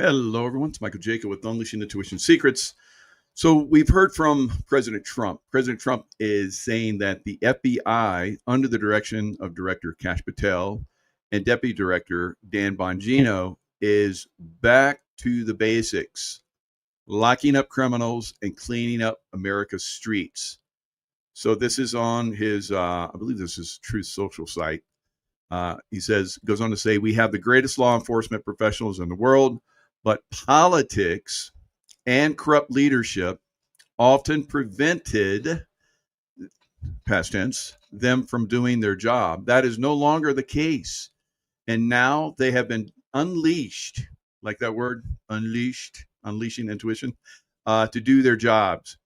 Hello, everyone. It's Michael Jaco with Unleashing Intuition Secrets. So we've heard from President Trump. President Trump is saying that the FBI, under the direction of Director Kash Patel and Deputy Director Dan Bongino, is back to the basics, locking up criminals and cleaning up America's streets. So this is on his, I believe this is Truth Social site. He goes on to say, we have the greatest law enforcement professionals in the world, but politics and corrupt leadership often prevented, past tense, them from doing their job. That is no longer the case. And now they have been unleashed, like that word, unleashed, unleashing intuition, to do their jobs.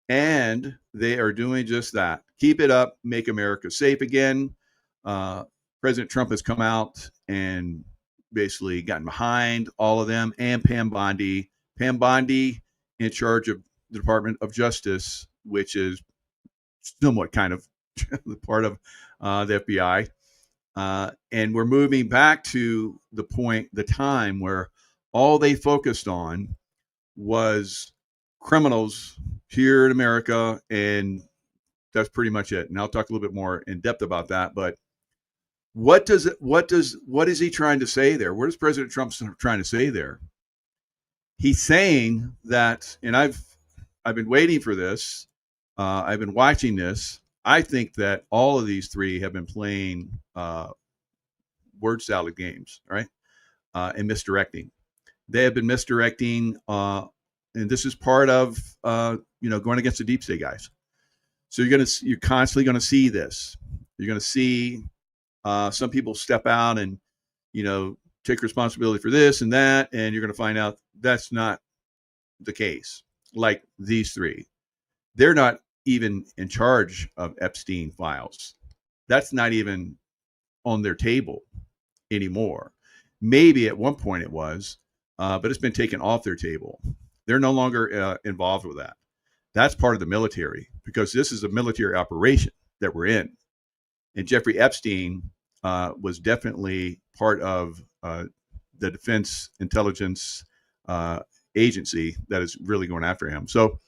And they are doing just that. Keep it up, make America safe again. President Trump has come out and basically gotten behind all of them, and Pam Bondi. Pam Bondi in charge of the Department of Justice, which is somewhat kind of part of the FBI. And we're moving back to the time where all they focused on was criminals here in America, and that's pretty much it. And I'll talk a little bit more in depth about that, but what is he trying to say there? What is President Trump trying to say there? He's saying that, and I've been waiting for this. I've been watching this. I think that all of these three have been playing word salad games, right? And misdirecting. They have been misdirecting, and this is part of going against the deep state guys. So you're constantly going to see this. You're going to see some people step out and, take responsibility for this and that, and you're going to find out that's not the case. Like these three, they're not even in charge of Epstein Files. That's not even on their table anymore. Maybe at one point it was, but it's been taken off their table. They're no longer involved with that. That's part of the military, because this is a military operation that we're in. And Jeffrey Epstein was definitely part of the Defense Intelligence Agency that is really going after him. So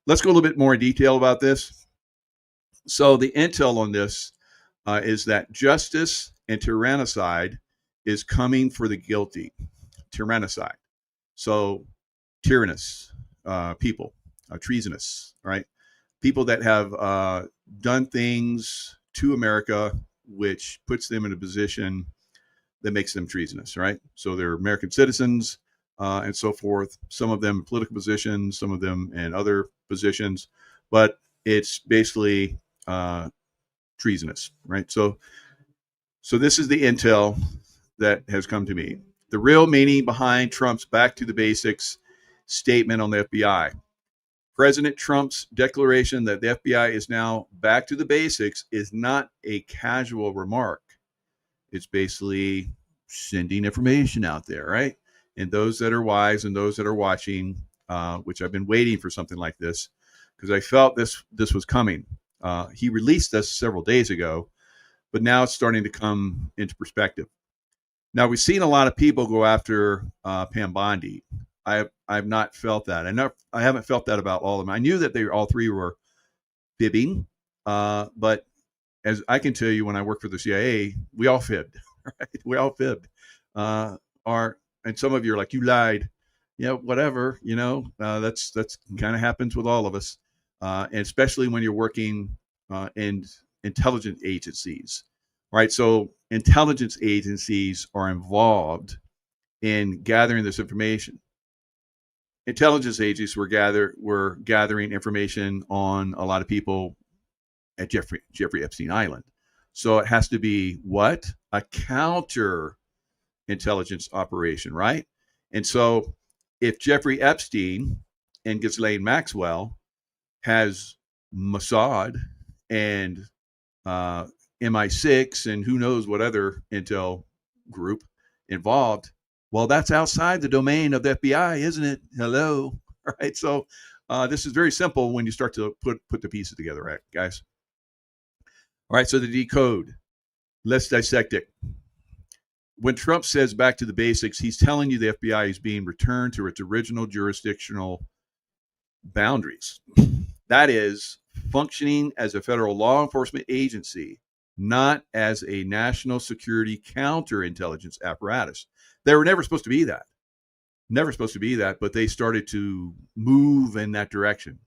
let's go a little bit more in detail about this. So the intel on this is that justice and tyrannicide is coming for the guilty. Tyrannicide. So tyrannous people, treasonous, right? People that have done things to America which puts them in a position that makes them treasonous, right? So they're American citizens and so forth. Some of them in political positions, some of them in other positions, but it's basically treasonous, right? So this is the intel that has come to me. The real meaning behind Trump's back to the basics statement on the FBI. President Trump's declaration that the FBI is now back to the basics is not a casual remark. It's basically sending information out there, right? And those that are wise and those that are watching, which I've been waiting for something like this, because I felt this was coming. He released this several days ago, but now it's starting to come into perspective. Now, we've seen a lot of people go after Pam Bondi. I've not felt that. I haven't felt that about all of them. I knew that all three were fibbing, but as I can tell you, when I worked for the CIA, we all fibbed. Right? We all fibbed. And some of you are like, you lied. Whatever. That's kind of happens with all of us, and especially when you're working in intelligence agencies, right? So intelligence agencies are involved in gathering this information. Intelligence agencies were gathering information on a lot of people at Jeffrey Epstein Island. So it has to be what? A counter intelligence operation, right? And so if Jeffrey Epstein and Ghislaine Maxwell has Mossad and MI6 and who knows what other intel group involved, well, that's outside the domain of the FBI, isn't it? Hello. All right. So this is very simple when you start to put the pieces together, right, guys? All right. So the decode. Let's dissect it. when Trump says back to the basics, he's telling you the FBI is being returned to its original jurisdictional boundaries. That is, functioning as a federal law enforcement agency, not as a national security counterintelligence apparatus. They were never supposed to be that. Never supposed to be that, but they started to move in that direction.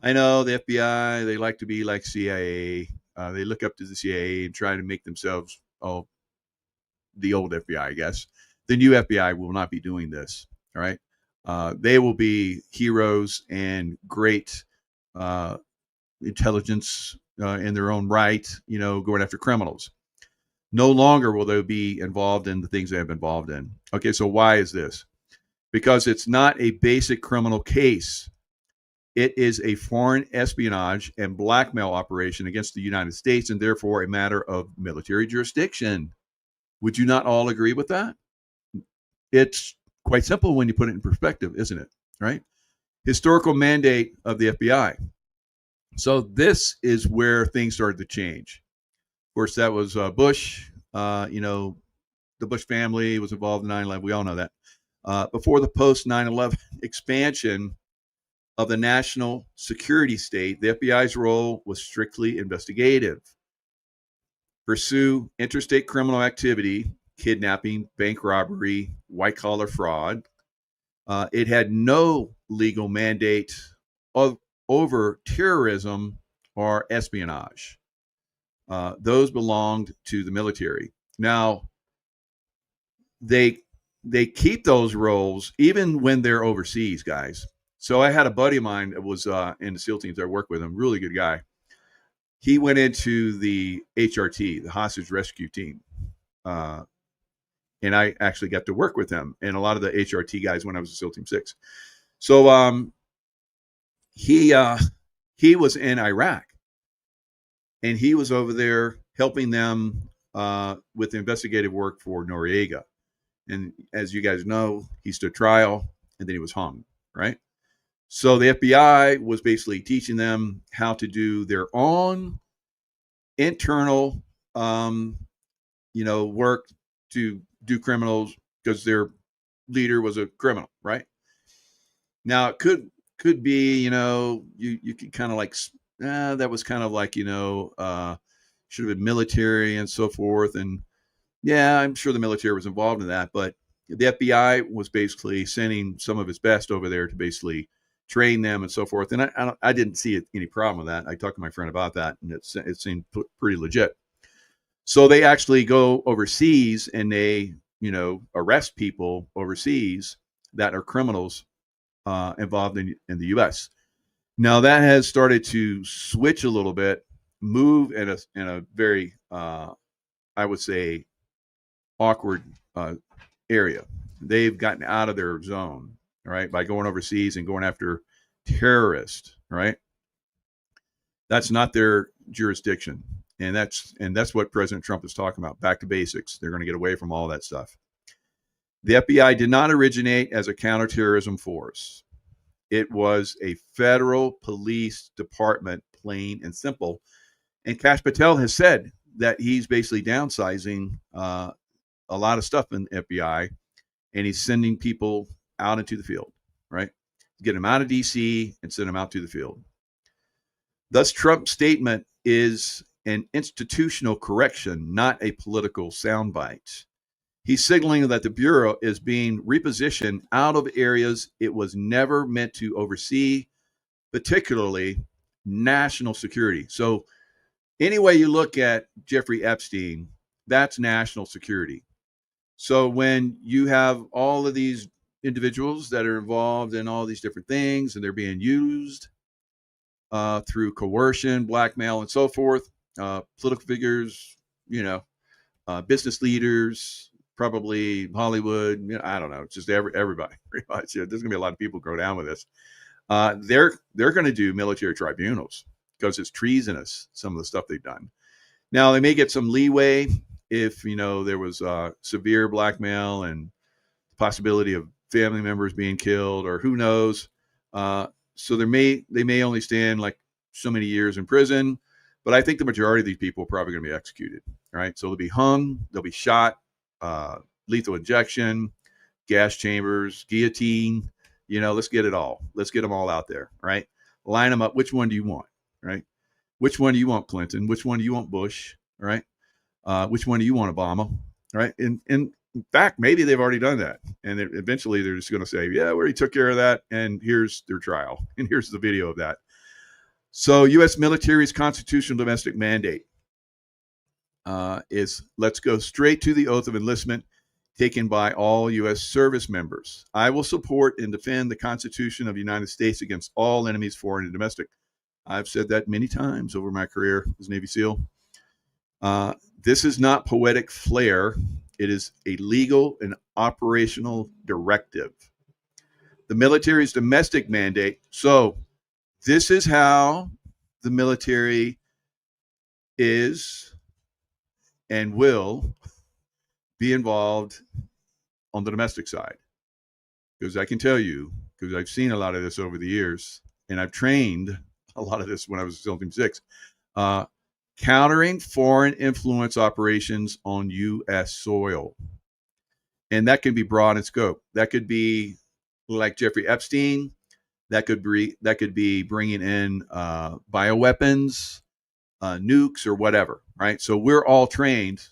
I know the FBI, they like to be like CIA. They look up to the CIA and try to make themselves, the old FBI, I guess. The new FBI will not be doing this, all right? They will be heroes and great intelligence in their own right, going after criminals. No longer will they be involved in the things they have been involved in. Okay, so why is this? Because it's not a basic criminal case. It is a foreign espionage and blackmail operation against the United States, and therefore a matter of military jurisdiction. Would you not all agree with that? It's quite simple when you put it in perspective, isn't it? Right? Historical mandate of the FBI. So this is where things started to change. Of course, that was Bush. The Bush family was involved in 9/11. We all know that. Before the post 9/11 expansion of the national security state, the FBI's role was strictly investigative. Pursue interstate criminal activity, kidnapping, bank robbery, white-collar fraud. It had no legal mandate over terrorism or espionage. Those belonged to the military. Now, they keep those roles even when they're overseas, guys. So I had a buddy of mine that was in the SEAL teams. I worked with him, really good guy. He went into the HRT, the hostage rescue team. And I actually got to work with him and a lot of the HRT guys when I was in SEAL Team 6. So he was in Iraq, and he was over there helping them with the investigative work for Noriega. And as you guys know, he stood trial and then he was hung, right? So the FBI was basically teaching them how to do their own internal, work to do criminals because their leader was a criminal, right? Now it could be, you could kind of like, that was kind of like, should have been military and so forth. And yeah, I'm sure the military was involved in that, but the FBI was basically sending some of its best over there to basically train them and so forth. And I didn't see any problem with that. I talked to my friend about that, and it seemed pretty legit. So they actually go overseas and they, arrest people overseas that are criminals involved in the U.S. Now that has started to switch a little bit, move in a very, I would say, awkward area. They've gotten out of their zone, right, by going overseas and going after terrorists, right? That's not their jurisdiction. And that's what President Trump is talking about. Back to basics. They're going to get away from all that stuff. The FBI did not originate as a counterterrorism force. It was a federal police department, plain and simple. And Kash Patel has said that he's basically downsizing a lot of stuff in the FBI, and he's sending people out into the field, right? Get them out of D.C. and send them out to the field. Thus, Trump's statement is an institutional correction, not a political soundbite. He's signaling that the Bureau is being repositioned out of areas it was never meant to oversee, particularly national security. So any way you look at Jeffrey Epstein, that's national security. So when you have all of these individuals that are involved in all these different things and they're being used through coercion, blackmail, and so forth, political figures, business leaders, probably Hollywood, I don't know, it's just everybody pretty much. There's going to be a lot of people go down with this. They're going to do military tribunals because it's treasonous, some of the stuff they've done. Now, they may get some leeway if, there was severe blackmail and possibility of family members being killed, or who knows. So they may only stand like so many years in prison, but I think the majority of these people are probably going to be executed, right? So they'll be hung, they'll be shot, lethal injection, gas chambers, guillotine. Let's get it all. Let's get them all out there, right? Line them up. Which one do you want, right? Which one do you want, Clinton? Which one do you want, Bush, right? Which one do you want, Obama, right? And in fact, maybe they've already done that. And eventually they're just going to say, yeah, we already took care of that. And here's their trial. And here's the video of that. So U.S. military's constitutional domestic mandate is let's go straight to the oath of enlistment taken by all U.S. service members. I will support and defend the Constitution of the United States against all enemies, foreign and domestic. I've said that many times over my career as Navy SEAL. This is not poetic flair. It is a legal and operational directive. The military's domestic mandate. So this is how the military is and will be involved on the domestic side. Because I can tell you, because I've seen a lot of this over the years, and I've trained a lot of this when I was SEAL Team 6, countering foreign influence operations on U.S. soil. And that can be broad in scope. That could be like Jeffrey Epstein. That could be bringing in bioweapons, nukes, or whatever, right? So we're all trained,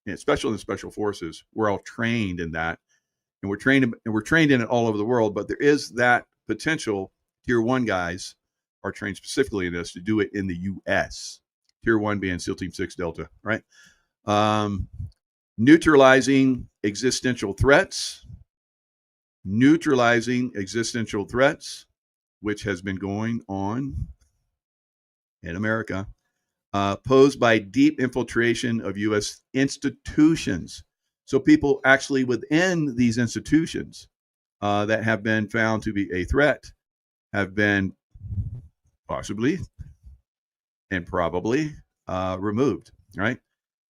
especially in the special forces. We're all trained in that, and we're trained in it all over the world. But there is that potential. Tier 1 guys are trained specifically in this to do it in the U.S. Tier 1 being SEAL Team 6 Delta, right? Neutralizing existential threats, which has been going on in America, posed by deep infiltration of U.S. institutions. So people actually within these institutions that have been found to be a threat have been possibly and probably removed, right?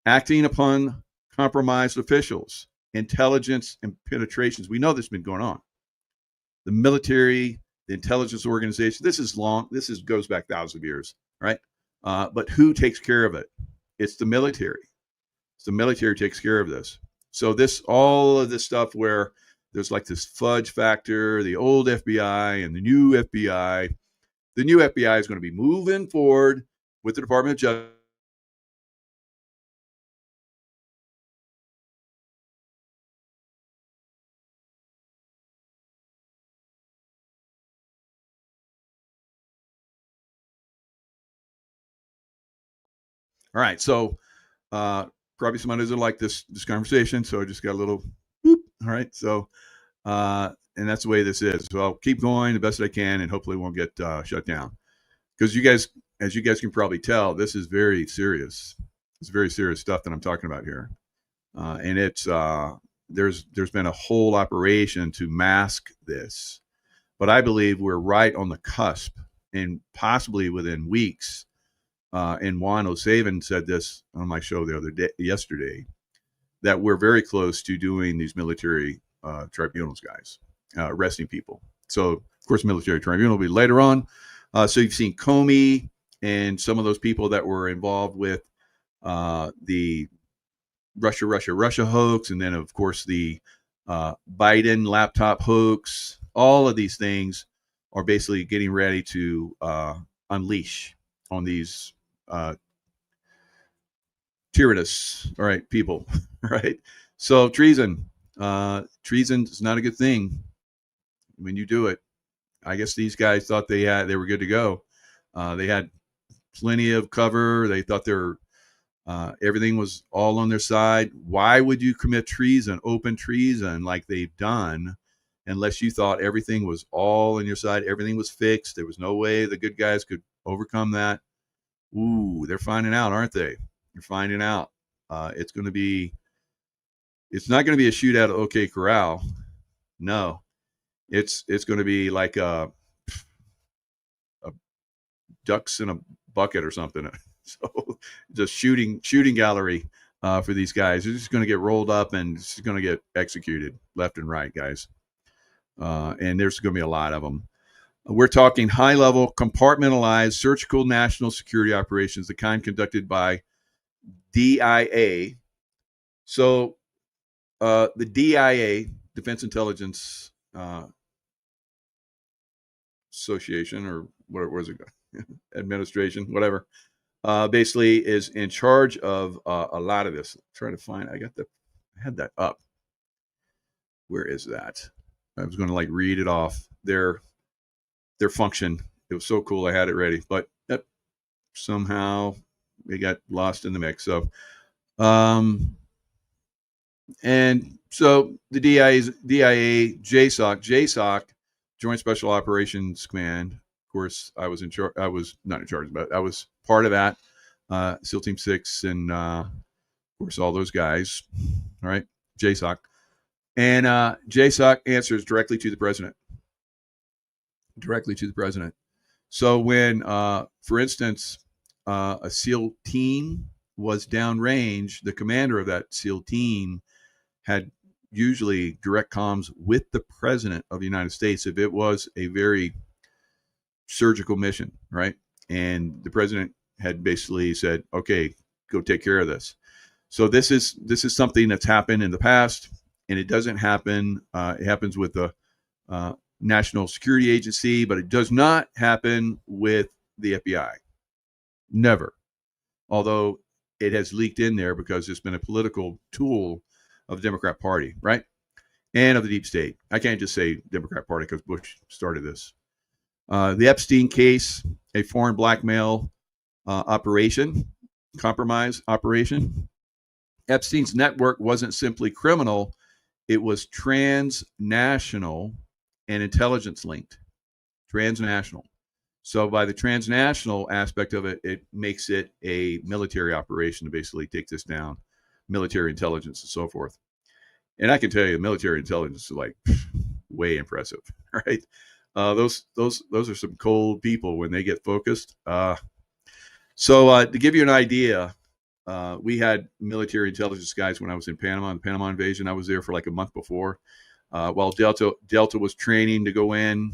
Acting upon compromised officials, intelligence and penetrations. We know this has been going on. The military, the intelligence organization, this goes back thousands of years, right? But who takes care of it? It's the military. The military takes care of this. So all of this stuff where there's like this fudge factor, the old FBI and the new FBI. The new FBI is going to be moving forward with the Department of Justice. All right, so probably somebody doesn't like this conversation, so I just got a little whoop. All right, so and that's the way this is. So I'll keep going the best I can, and hopefully won't get shut down. Because as you guys can probably tell, this is very serious. It's very serious stuff that I'm talking about here, and it's there's been a whole operation to mask this, but I believe we're right on the cusp, and possibly within weeks. And Juan O'Savin said this on my show yesterday, that we're very close to doing these military tribunals, guys, arresting people. So, of course, military tribunal will be later on. So you've seen Comey and some of those people that were involved with the Russia hoax, and then, of course, the Biden laptop hoax. All of these things are basically getting ready to unleash on these tyrannous, all right, people, right? So treason is not a good thing when you do it. I guess these guys thought they were good to go. They had plenty of cover. They thought everything was all on their side. Why would you commit treason, open treason, like they've done, unless you thought everything was all on your side, everything was fixed, there was no way the good guys could overcome that? Ooh, they're finding out, aren't they? They're finding out. It's not going to be a shootout at OK Corral. No, it's going to be like a ducks in a bucket or something. So just shooting gallery for these guys. They're just going to get rolled up and it's going to get executed left and right, guys. And there's going to be a lot of them. We're talking high-level, compartmentalized, surgical national security operations, the kind conducted by DIA. So the DIA, Defense Intelligence Association, or what was it? Administration, whatever, basically is in charge of a lot of this. I'm trying to find, I had that up. Where is that? I was going to read it off. Their function. It was so cool. I had it ready, but somehow it got lost in the mix. So, and so the DIA, JSOC, Joint Special Operations Command. Of course, I was in charge. I was not in charge, but I was part of that. SEAL Team 6 and, of course, all those guys. All right, JSOC. And JSOC answers directly to the president. Directly to the president. So when, for instance, a SEAL team was downrange, the commander of that SEAL team had usually direct comms with the president of the United States if it was a very surgical mission, right? And the president had basically said, okay, go take care of this. So this is something that's happened in the past, and it doesn't happen. It happens with the National Security Agency, but it does not happen with the FBI. Never. Although it has leaked in there because it's been a political tool of the Democrat Party, right? And of the deep state. I can't just say Democrat Party because Bush started this. The Epstein case, a foreign blackmail operation, compromise operation. Epstein's network wasn't simply criminal, it was transnational and intelligence linked. Transnational. So by the transnational aspect of it, it makes it a military operation to basically take this down, military intelligence and so forth. And I can tell you, military intelligence is way impressive, right? Those are some cold people when they get focused. So to give you an idea, we had military intelligence guys when I was in Panama, in the Panama invasion. I was there for a month before, while Delta was training to go in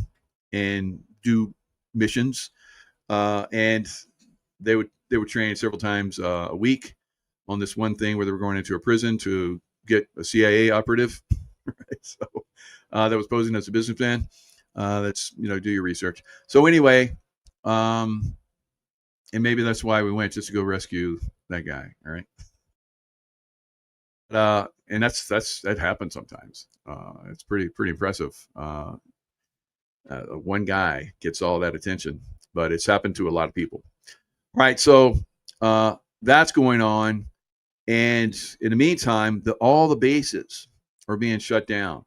and do missions, and they would train several times a week on this one thing where they were going into a prison to get a CIA operative. Right? So that was posing as a businessman. That's do your research. So anyway, and maybe that's why we went, just to go rescue that guy. All right. And that happens sometimes. It's pretty impressive. One guy gets all that attention, but it's happened to a lot of people. Right. So that's going on. And in the meantime, all the bases are being shut down.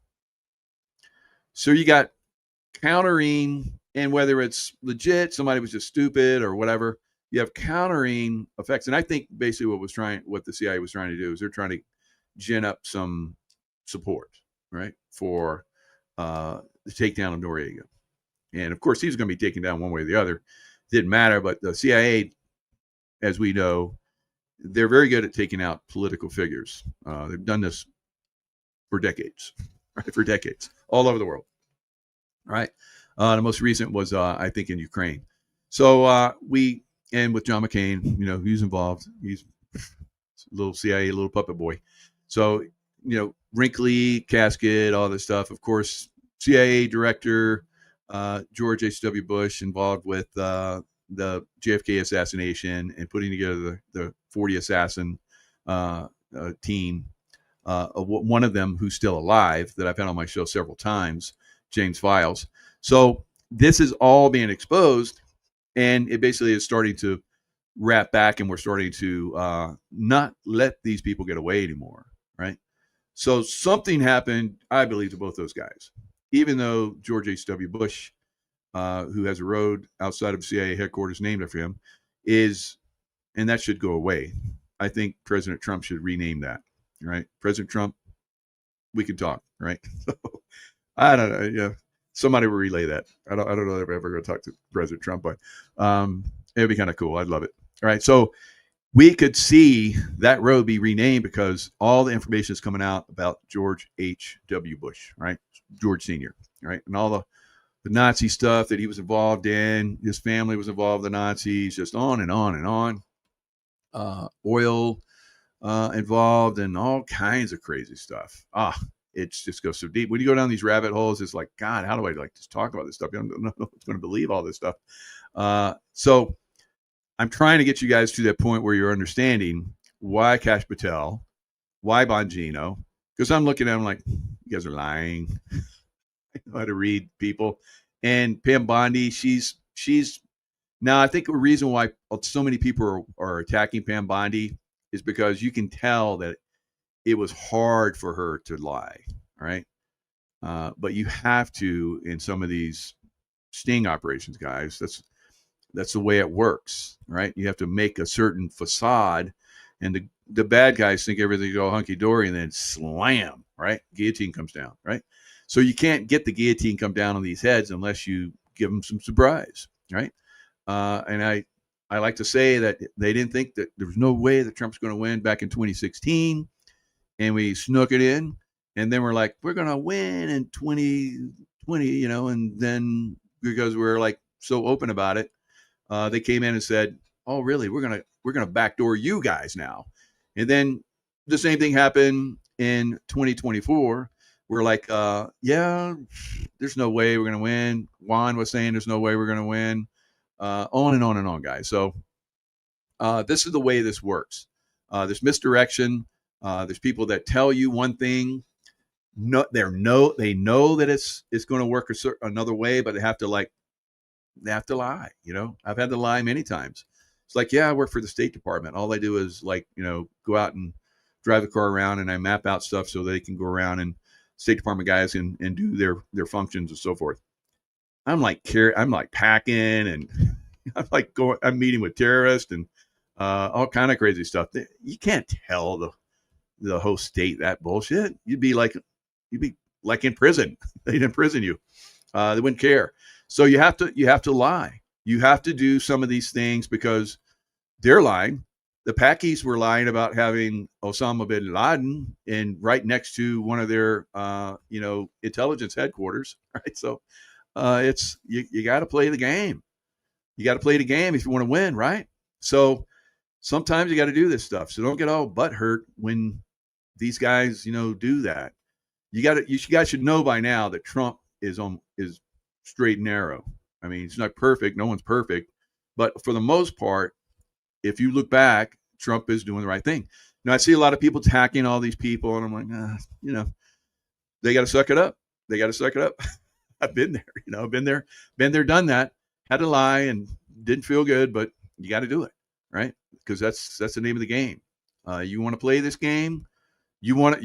So you got countering, and whether it's legit, somebody was just stupid or whatever, you have countering effects. And I think basically what the CIA was trying to do is they're trying to gin up some support, right, for the takedown of Noriega. And of course, he was going to be taken down one way or the other. Didn't matter. But the CIA, as we know, they're very good at taking out political figures. They've done this for decades, right? For decades, all over the world. Right. The most recent was, I think, in Ukraine. So and with John McCain, he's involved. He's a little CIA, little puppet boy. So, wrinkly casket, all this stuff. Of course, CIA director, George H.W. Bush, involved with the JFK assassination and putting together the 40 assassin team. One of them who's still alive that I've had on my show several times, James Files. So this is all being exposed, and it basically is starting to wrap back, and we're starting to not let these people get away anymore, right? So something happened, I believe, to both those guys, even though George H.W. Bush, who has a road outside of CIA headquarters named after him, and that should go away. I think President Trump should rename that, right? President Trump, we can talk, right? So, I don't know. Yeah, somebody will relay that. I don't know if I'm ever going to talk to President Trump, but it'd be kind of cool. I'd love it. All right, so we could see that road be renamed because all the information is coming out about George H.W. Bush, right? George Sr., right? And all the Nazi stuff that he was involved in, his family was involved in the Nazis, just on and on and on. Oil, involved in all kinds of crazy stuff. It just goes so deep. When you go down these rabbit holes, it's like, God, how do I like just talk about this stuff? I don't know who's going to believe all this stuff. So I'm trying to get you guys to that point where you're understanding why Kash Patel, why Bongino, because I'm looking at them like, you guys are lying. I know how to read people. And Pam Bondi, she's now, I think the reason why so many people are attacking Pam Bondi is because you can tell that it was hard for her to lie, right? But you have to in some of these sting operations, guys. That's the way it works, right? You have to make a certain facade, and the bad guys think everything go hunky dory, and then slam, right? Guillotine comes down, right? So you can't get the guillotine come down on these heads unless you give them some surprise, right? And I like to say that they didn't think that there was no way that Trump's going to win back in 2016, and we snuck it in, and then we're like, we're going to win in 2020, and then because we're like so open about it, they came in and said, oh, really? We're gonna backdoor you guys now, and then the same thing happened in 2024. We're like, yeah, there's no way we're gonna win. Juan was saying there's no way we're gonna win. On and on and on, guys. So this is the way this works. There's misdirection. There's people that tell you one thing. No, they know that it's going to work another way, but they have to lie. I've had to lie many times. It's like, yeah, I work for the State Department. All I do is go out and drive the car around, and I map out stuff so they can go around and State Department guys and do their functions and so forth. I'm like packing, and I'm meeting with terrorists and all kind of crazy stuff. You can't tell the host state that bullshit. You'd be like in prison. They'd imprison you. They wouldn't care. So you have to lie. You have to do some of these things because they're lying. The Pakis were lying about having Osama bin Laden right next to one of their intelligence headquarters. Right. So it's you got to play the game. You got to play the game if you want to win, right? So sometimes you got to do this stuff. So don't get all butthurt when these guys, do that. You guys should know by now that Trump is straight and narrow. I mean, it's not perfect. No one's perfect. But for the most part, if you look back, Trump is doing the right thing. Now, I see a lot of people attacking all these people, and I'm like, they got to suck it up. They got to suck it up. I've been there, been there, done that. Had to lie and didn't feel good, but you got to do it, right? Because that's the name of the game. You want to play this game? You want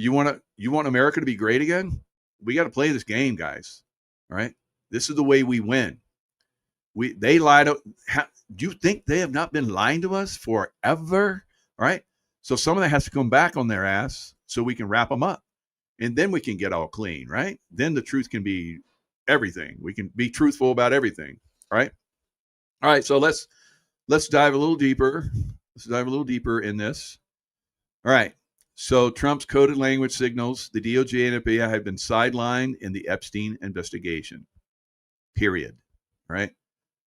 America to be great again? We got to play this game, guys. All right. This is the way we win. They lied. Do you think they have not been lying to us forever? All right. So some of that has to come back on their ass so we can wrap them up, and then we can get all clean, right? Then the truth can be everything. We can be truthful about everything. All right. All right. So let's dive a little deeper. Let's dive a little deeper in this. All right. So Trump's coded language signals the DOJ and FBI have been sidelined in the Epstein investigation. Period. Right?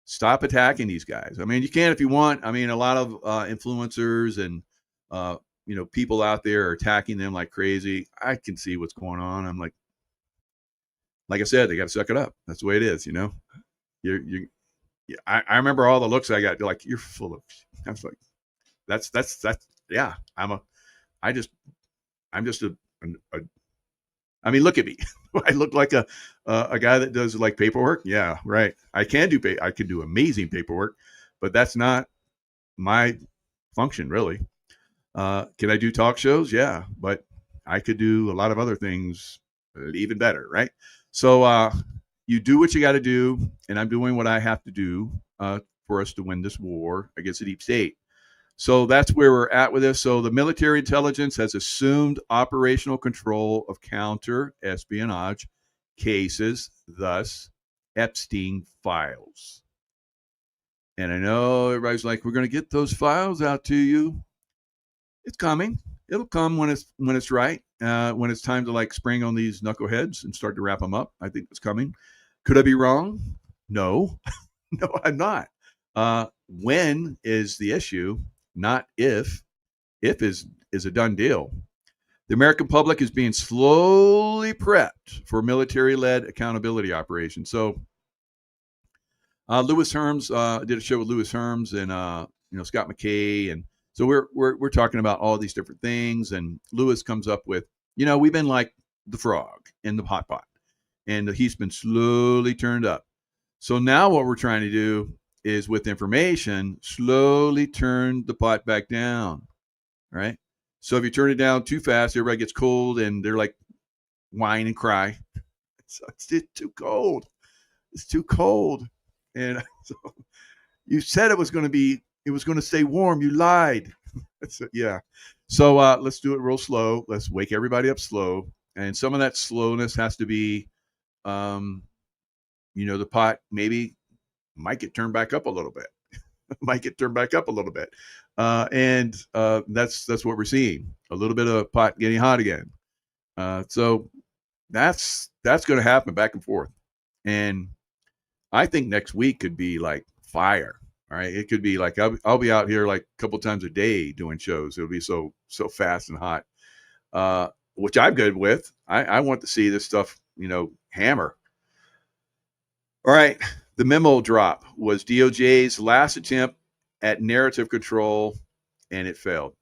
Stop attacking these guys. I mean, you can if you want. I mean, a lot of influencers and people out there are attacking them like crazy. I can see what's going on. I'm like I said, they got to suck it up. That's the way it is. I remember all the looks I got. They're like, you're full of. I was like, that's yeah. I'm just a I mean, look at me. I look like a guy that does like paperwork. Yeah, right. I can do amazing paperwork, but that's not my function really. Can I do talk shows? Yeah, but I could do a lot of other things even better, right? So you do what you got to do, and I'm doing what I have to do for us to win this war against the deep state. So that's where we're at with this. So the military intelligence has assumed operational control of counter-espionage cases, thus Epstein Files. And I know everybody's like, we're going to get those files out to you. It's coming. It'll come when it's right, when it's time to like spring on these knuckleheads and start to wrap them up. I think it's coming. Could I be wrong? No. No, I'm not. When is the issue, not if. If is a done deal. The American public is being slowly prepped for military-led accountability operations. So, Lewis Herms did a show with Lewis Herms and Scott McKay, and so we're talking about all these different things. And Lewis comes up with, we've been like the frog in the hot pot, and the heat's been slowly turned up. So now what we're trying to do is, with information, slowly turn the pot back down, right? So if you turn it down too fast, everybody gets cold and they're like whine and cry. So it's too cold. It's too cold. And so you said it was going to stay warm. You lied. So, yeah. So let's do it real slow. Let's wake everybody up slow. And some of that slowness has to be, the pot might get turned back up a little bit. And that's what we're seeing. A little bit of pot getting hot again. So that's going to happen back and forth. And I think next week could be like fire. All right. It could be like, I'll be out here like a couple times a day doing shows. It'll be so fast and hot, which I'm good with. I want to see this stuff, hammer. All right. The memo drop was DOJ's last attempt at narrative control, and it failed.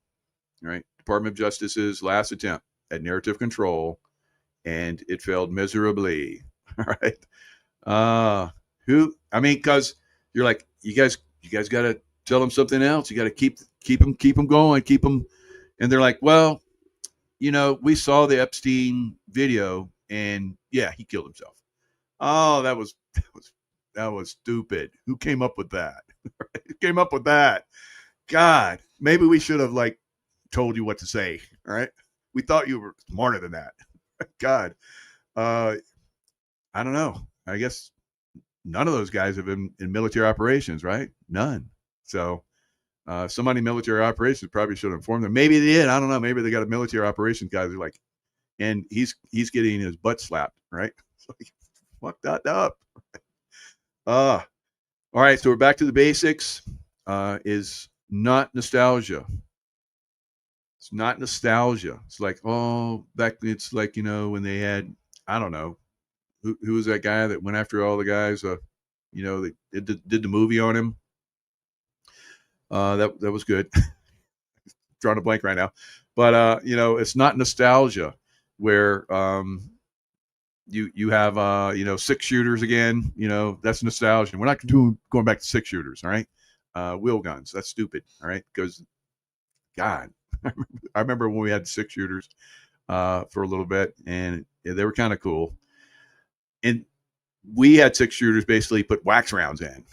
All right. Department of Justice's last attempt at narrative control, and it failed miserably. All right. Because you're like, you guys got to tell them something else. You got to keep them going, and they're like, well, we saw the Epstein video, and yeah, he killed himself. Oh, that was stupid. Who came up with that? Who came up with that? God, maybe we should have told you what to say. All right, we thought you were smarter than that. God, I don't know. I guess none of those guys have been in military operations, right? None. So somebody in military operations probably should have informed them. Maybe they did. I don't know. Maybe they got a military operations guy who's like, and he's getting his butt slapped, right? So he fucked that up. All right. So we're back to the basics. Is not nostalgia. It's not nostalgia. It's like, it's like, when they had, I don't know, who was that guy that went after all the guys? They did the movie on him. That was good. Drawing a blank right now, but it's not nostalgia where you have 6 shooters again. That's nostalgia. We're not going back to 6 shooters. All right, wheel guns. That's stupid. All right, because God, I remember when we had 6 shooters for a little bit, and they were kind of cool. And we had 6 shooters basically put wax rounds in,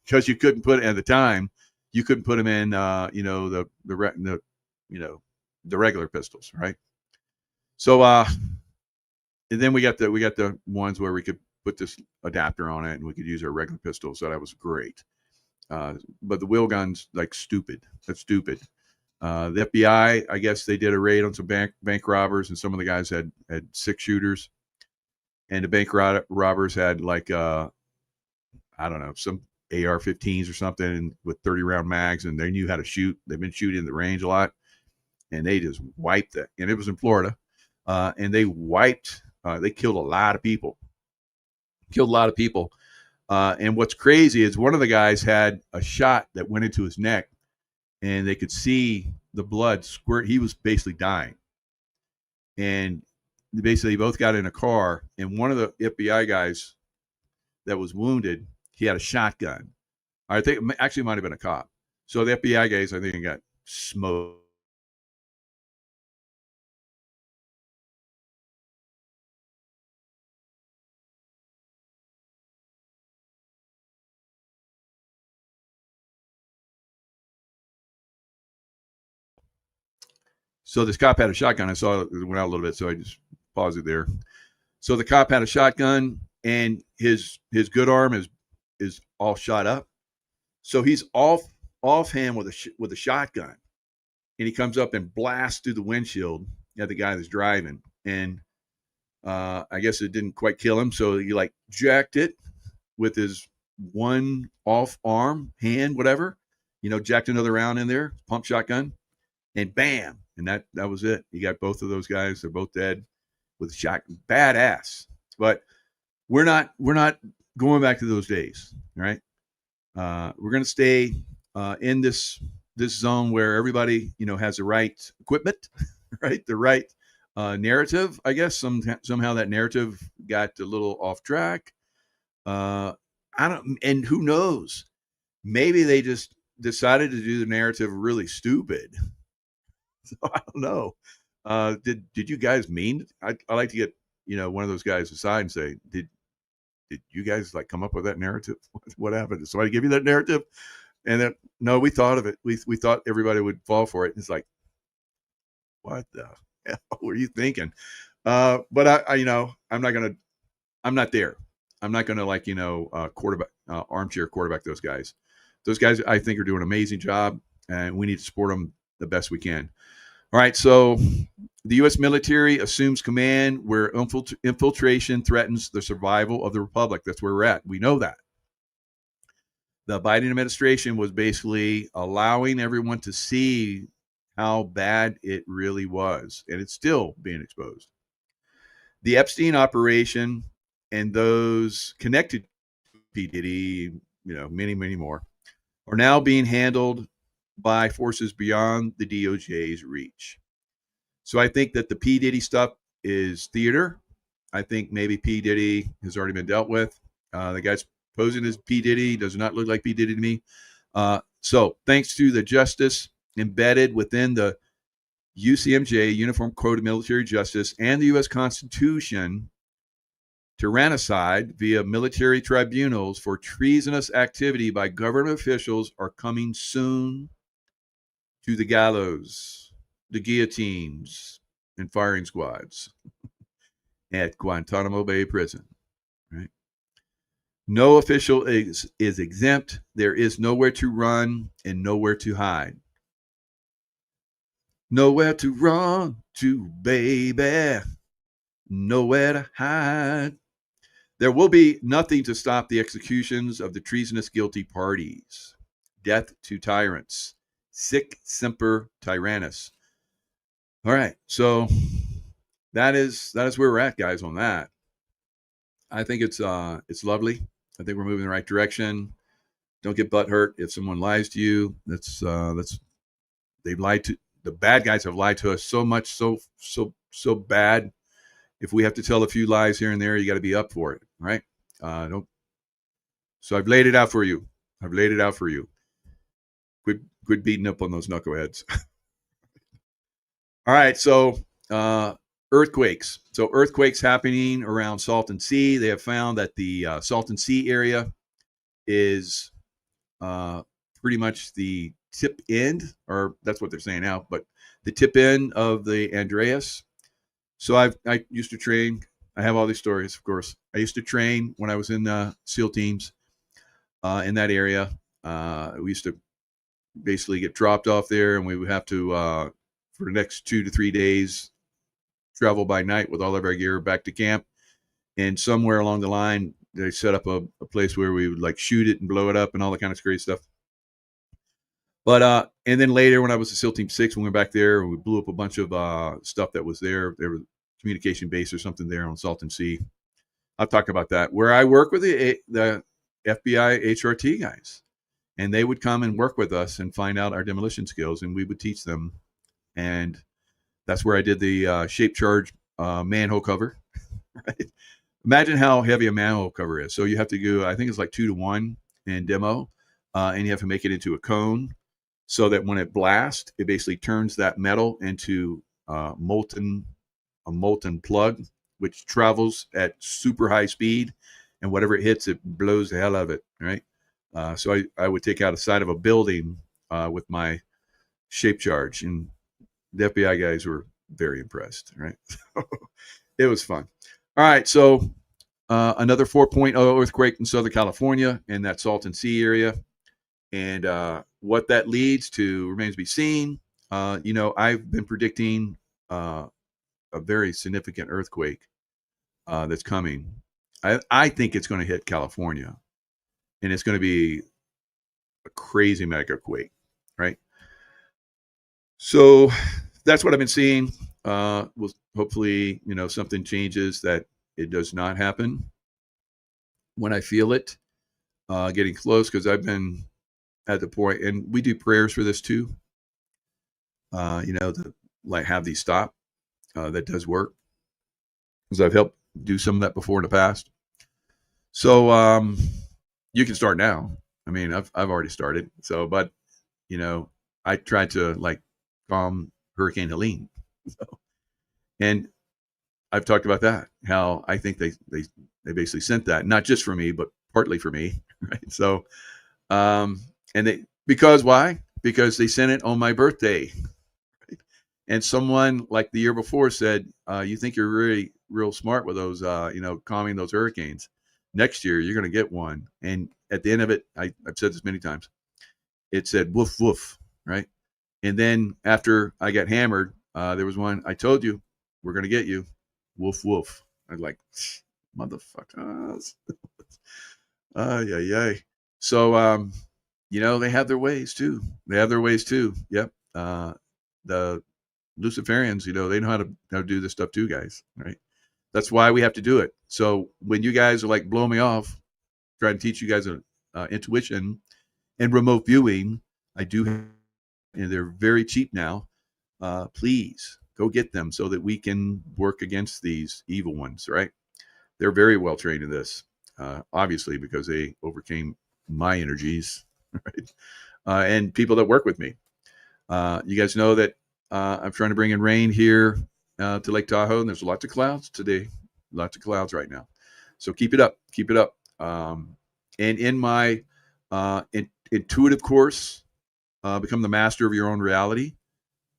because you couldn't put at the time. You couldn't put them in, the regular pistols, right? So, and then we got the ones where we could put this adapter on it and we could use our regular pistols. So that was great. But the wheel guns, stupid. That's stupid. The FBI, I guess they did a raid on some bank robbers, and some of the guys had 6 shooters, and the bank robbers had I don't know, some AR-15s or something with 30 round mags, and they knew how to shoot. They've been shooting in the range a lot, and they just wiped it. And it was in Florida, and they killed a lot of people. And what's crazy is one of the guys had a shot that went into his neck, and they could see the blood squirt. He was basically dying. And basically both got in a car, and one of the FBI guys that was wounded, he had a shotgun. I think actually it might have been a cop. So the FBI guys, I think, got smoked. So this cop had a shotgun. I saw it went out a little bit, so I just paused it there. So the cop had a shotgun, and his good arm is all shot up. So he's offhand with a shotgun, and he comes up and blasts through the windshield at the guy that's driving. And I guess it didn't quite kill him, so he jacked it with his one off arm, hand, whatever. Jacked another round in there, pump shotgun. and bam, and that was it. You got both of those guys; they're both dead with shot. Badass. But we're not going back to those days, right? We're going to stay in this zone where everybody, has the right equipment, right? The right narrative. I guess somehow that narrative got a little off track. I don't, and who knows? Maybe they just decided to do the narrative really stupid. So I don't know. Did you guys mean? I like to get one of those guys aside and say, did you guys like come up with that narrative? What happened? Did somebody give you that narrative? And then no, we thought of it. We thought everybody would fall for it. It's like, what the hell were you thinking? But I'm not there. I'm not gonna quarterback, armchair quarterback those guys. Those guys I think are doing an amazing job, and we need to support them the best we can. All right, so the U.S. military assumes command where infiltration threatens the survival of the republic. That's where we're at. We know that. The Biden administration was basically allowing everyone to see how bad it really was, and it's still being exposed. The Epstein operation and those connected to P. Diddy, many, many more, are now being handled by forces beyond the DOJ's reach. So I think that the P. Diddy stuff is theater. I think maybe P. Diddy has already been dealt with. The guy's posing as P. Diddy does not look like P. Diddy to me. So thanks to the justice embedded within the UCMJ, Uniform Code of Military Justice, and the U.S. Constitution, tyrannicide via military tribunals for treasonous activity by government officials are coming soon to the gallows, the guillotines, and firing squads at Guantanamo Bay Prison. Right? No official is exempt. There is nowhere to run and nowhere to hide. Nowhere to run to, baby. Nowhere to hide. There will be nothing to stop the executions of the treasonous guilty parties. Death to tyrants. Sic semper tyrannis. All right, so that is where we're at, guys, on that. I think it's lovely. I think we're moving in the right direction. Don't get butthurt if someone lies to you. That's they've lied to the bad guys have lied to us so much, so bad. If we have to tell a few lies here and there, you got to be up for it, right? Don't. So I've laid it out for you. Quit beating up on those knuckleheads. All right, so earthquakes. So earthquakes happening around Salton Sea. They have found that the Salton Sea area is pretty much the tip end, or that's what they're saying now, but the tip end of the Andreas. So I used to train. I have all these stories, of course. I used to train when I was in SEAL teams in that area. We used to basically get dropped off there, and we would have to, for the next 2 to 3 days, travel by night with all of our gear back to camp. And somewhere along the line, they set up a place where we would like shoot it and blow it up and all that kind of crazy stuff. But and then later, when I was a SEAL Team 6, when we went back there, we blew up a bunch of stuff that was there. There was communication base or something there on Salton Sea. I'll talk about that. Where I work with the FBI HRT guys, and they would come and work with us and find out our demolition skills, and we would teach them. And that's where I did the shape charge manhole cover. Right? Imagine how heavy a manhole cover is. So you have to go, I think it's like 2-to-1 in demo, and you have to make it into a cone so that when it blasts, it basically turns that metal into a molten plug, which travels at super high speed, and whatever it hits, it blows the hell out of it, right? So I would take out a side of a building with my shape charge, and the FBI guys were very impressed, right? It was fun. All right, so another 4.0 earthquake in Southern California in that Salton Sea area. And what that leads to remains to be seen. I've been predicting a very significant earthquake that's coming. I think it's going to hit California, and it's going to be a crazy mega quake, right? So that's what I've been seeing. Will hopefully, something changes that it does not happen when I feel it getting close, because I've been at the point, and we do prayers for this too. To like have these stop. That does work, because I've helped do some of that before in the past. So you can start now. I mean, I've already started. So, but I tried to like calm Hurricane Helene. So, and I've talked about that, how I think they basically sent that, not just for me, but partly for me, right? So, and because why? Because they sent it on my birthday, right? And someone like the year before said, "You think you're really real smart with those, calming those hurricanes. Next year you're going to get one." And at the end of it, I've said this many times. It said "woof woof," right? And then after I got hammered, there was one. I told you, we're going to get you. Woof woof. I'm like, motherfuckers. Yeah. So, they have their ways too. Yep. The Luciferians, they know how to do this stuff too, guys. Right. That's why we have to do it. So when you guys are like blowing me off, trying to teach you guys intuition and remote viewing, I do have, and they're very cheap now. Please go get them so that we can work against these evil ones, right? They're very well trained in this, obviously, because they overcame my energies, right? And people that work with me. You guys know that I'm trying to bring in rain here to Lake Tahoe, and there's lots of clouds today, lots of clouds right now. So keep it up. And in my intuitive course, Become the Master of Your Own Reality,